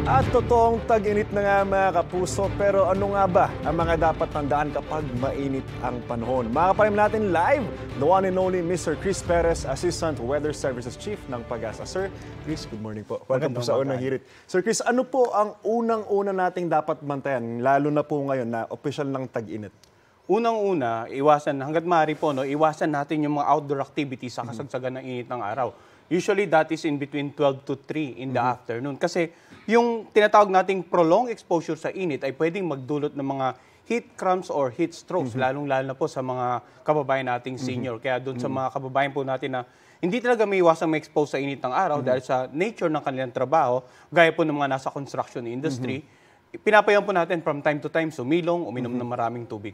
At totoong tag-init na nga mga kapuso, pero ano nga ba ang mga dapat tandaan kapag mainit ang panahon? Makakapalim natin live, the one and only Mr. Chris Perez, Assistant Weather Services Chief ng Pag-asa. Sir Chris, good morning po. Welcome po sa Unang Hirit. Sir Chris, ano po ang unang-una nating dapat bantayan, lalo na po ngayon na official ng tag-init? Unang-una, iwasan, hanggat maaari po, iwasan natin yung mga outdoor activities sa kasagsagan ng init ng araw. Usually, that is in between 12 to 3 in the afternoon. Kasi yung tinatawag nating prolonged exposure sa init ay pwedeng magdulot ng mga heat cramps or heat strokes, lalong-lalo na po sa mga kababayan nating senior. Kaya doon sa mga kababayan po natin na hindi talaga may iwasang ma-expose sa init ng araw dahil sa nature ng kanilang trabaho, gaya po ng mga nasa construction industry, pinapayagan po natin from time to time sumilong, uminom ng maraming tubig.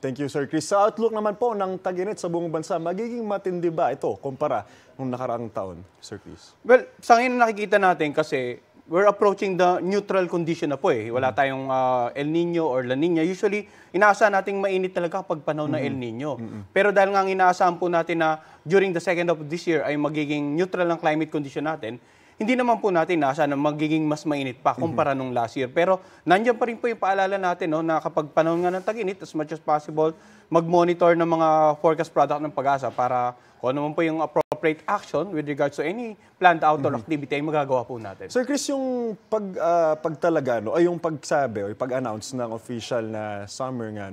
Thank you, Sir Chris. Sa outlook naman po ng tag-init sa buong bansa, magiging matindi ba ito kumpara nung nakaraang taon, Sir Chris? Well, sa ngayon nakikita natin kasi we're approaching the neutral condition na po eh. Wala tayong El Nino or La Nina. Usually, inaasahan nating mainit talaga kapag panahon ng El Nino. Pero dahil nga inaasahan po natin na during the second half of this year ay magiging neutral ang climate condition natin, hindi naman po natin nasa na magiging mas mainit pa kumpara nung last year. Pero nandiyan pa rin po yung paalala natin na kapag panahon nga ng tag-init, as much as possible, mag-monitor ng mga forecast product ng Pag-asa para kung ano man po yung appropriate action with regards to any planned outdoor activity ay magagawa po natin. Sir Chris, yung pagtalaga, ay yung pagsabi o yung pag-announce ng official na summer nga,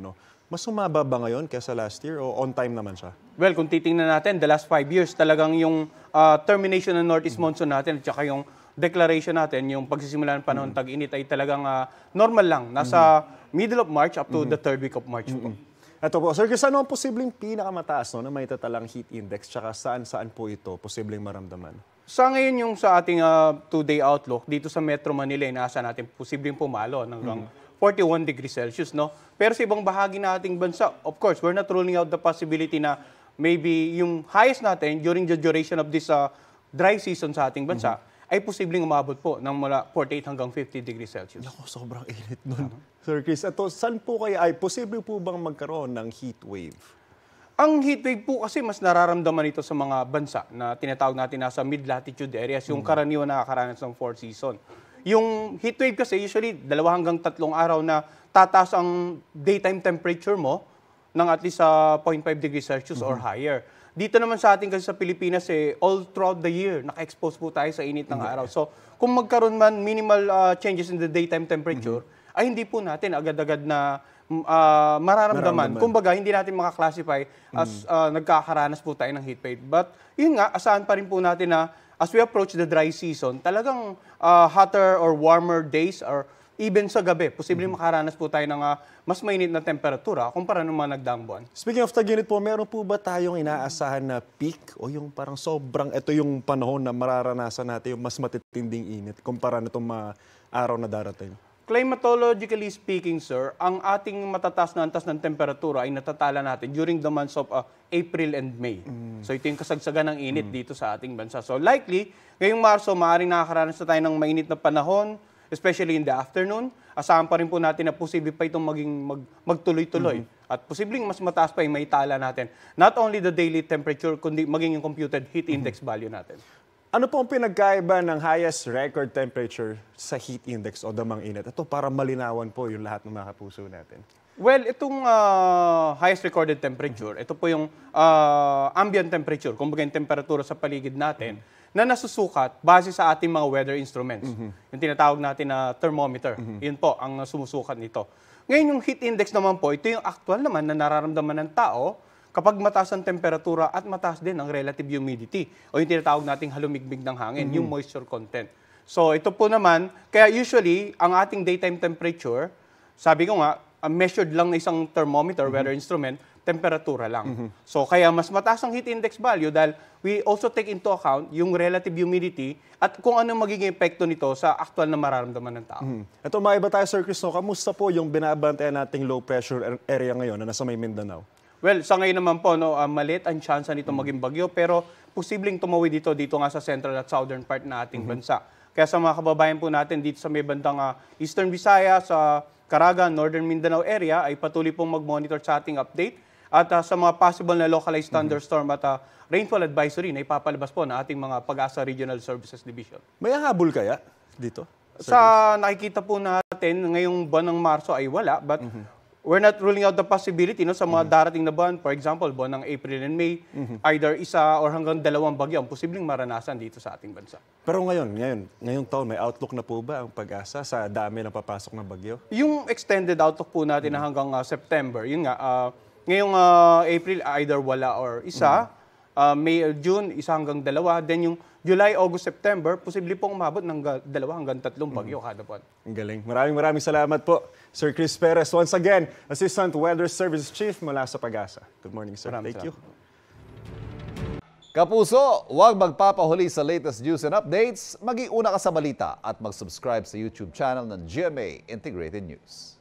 mas sumaba ba ngayon kaysa last year o on time naman siya? Well, kung titingnan natin, the last 5 years, talagang yung termination ng Northeast Monsoon natin at saka yung declaration natin, yung pagsisimula ng panahon tag-init ay talagang normal lang. Nasa middle of March up to the third week of March po. Ito po, Sir Chris, ano ang posibleng pinakamataas na may tatalang heat index tsaka saan-saan po ito posibleng maramdaman? Sa ngayon yung sa ating 2-day outlook, dito sa Metro Manila, inaasahan natin posibleng pumalo hanggang 41 degrees Celsius, Pero sa ibang bahagi na ating bansa, of course, we're not ruling out the possibility na maybe yung highest natin during the duration of this dry season sa ating bansa ay posibleng umabot po ng mula 48 hanggang 50 degrees Celsius. Naku, sobrang init nun. Sir Chris, ito, saan po kaya ay posible po bang magkaroon ng heat wave? Ang heat wave po kasi mas nararamdaman ito sa mga bansa na tinatawag natin nasa mid-latitude areas, yung karaniwan nakakaranas ng 4 season. Yung heat wave kasi usually 2 hanggang 3 araw na tataas ang daytime temperature mo ng at least 0.5 degrees Celsius or higher. Dito naman sa atin kasi sa Pilipinas, all throughout the year, naka-expose po tayo sa init ng araw. So, kung magkaroon man minimal changes in the daytime temperature, ay hindi po natin agad-agad na mararamdaman. Kumbaga, hindi natin makaklasify as nagkakaranas po tayo ng heat wave. But, yun nga, asahan pa rin po natin na as we approach the dry season, talagang hotter or warmer days or even sa gabi, posibleng makaranas po tayo ng mas mainit na temperatura kumpara ng mga nagdaang buwan. Speaking of tag-init po, meron po ba tayong inaasahan na peak o yung parang sobrang, ito yung panahon na mararanasan natin yung mas matitinding init kumpara na itong mga araw na darating? Climatologically speaking, sir, ang ating matataas na antas ng temperatura ay natatala natin during the months of April and May. So ito yung kasagsagan ng init dito sa ating bansa. So likely, ngayong Marso, maaaring nakakaranas na tayo ng mainit na panahon, especially in the afternoon. Asahan pa rin po natin na posible pa itong magtuloy-tuloy. At posibleng mas mataas pa yung maitala natin. Not only the daily temperature, kundi maging yung computed heat index value natin. Ano po ang pinagkaiba ng highest record temperature sa heat index o damang init? Ito para malinawan po yung lahat ng mga kapuso natin. Well, itong highest recorded temperature, ito po yung ambient temperature, kumbaga yung temperatura sa paligid natin, na nasusukat base sa ating mga weather instruments. Yung tinatawag natin na thermometer. Yun po ang sumusukat nito. Ngayon yung heat index naman po, ito yung actual naman na nararamdaman ng tao kapag mataas ang temperatura at mataas din ang relative humidity o yung tinatawag nating halumigmig ng hangin, yung moisture content. So ito po naman, kaya usually ang ating daytime temperature, sabi ko nga, measured lang na isang thermometer, weather instrument, temperatura lang. So kaya mas mataas ang heat index value dahil we also take into account yung relative humidity at kung ano magiging epekto nito sa actual na mararamdaman ng tao. Ito, maiba tayo, Sir Chris, kamusta po yung binabantayan nating low pressure area ngayon na nasa may Mindanao? Well, sa ngayon naman po, maliit ang chance nito maging bagyo, pero posibleng tumawid dito nga sa central at southern part na ating bansa. Kaya sa mga kababayan po natin dito sa may bandang Eastern Visayas, sa Caraga, Northern Mindanao area, ay patuloy pong mag-monitor sa ating update. At sa mga possible na localized thunderstorm at rainfall advisory na ipapalabas po na ating mga Pag-asa Regional Services Division. May habol kaya dito? Sa nakikita po natin, ngayong buwan ng Marso ay wala, but we're not ruling out the possibility no, sa mga darating na buwan, for example, buwan ng April and May, either isa or hanggang 2 bagyo ang posibleng maranasan dito sa ating bansa. Pero ngayong taon, may outlook na po ba ang Pag-asa sa dami ng papasok na bagyo? Yung extended outlook po natin na hanggang September, yun nga, ngayong April, either wala or isa, May or June, isa hanggang 2, then yung July, August, September, posible pong umabot ng 2 hanggang 3 bagyo kada buwan. Ang galing. Maraming salamat po, Sir Chris Perez. Once again, Assistant Weather Service Chief mula sa Pag-asa. Good morning, sir. Thank you. Kapuso, huwag magpapahuli sa latest news and updates. Mag-iuna ka sa balita at mag-subscribe sa YouTube channel ng GMA Integrated News.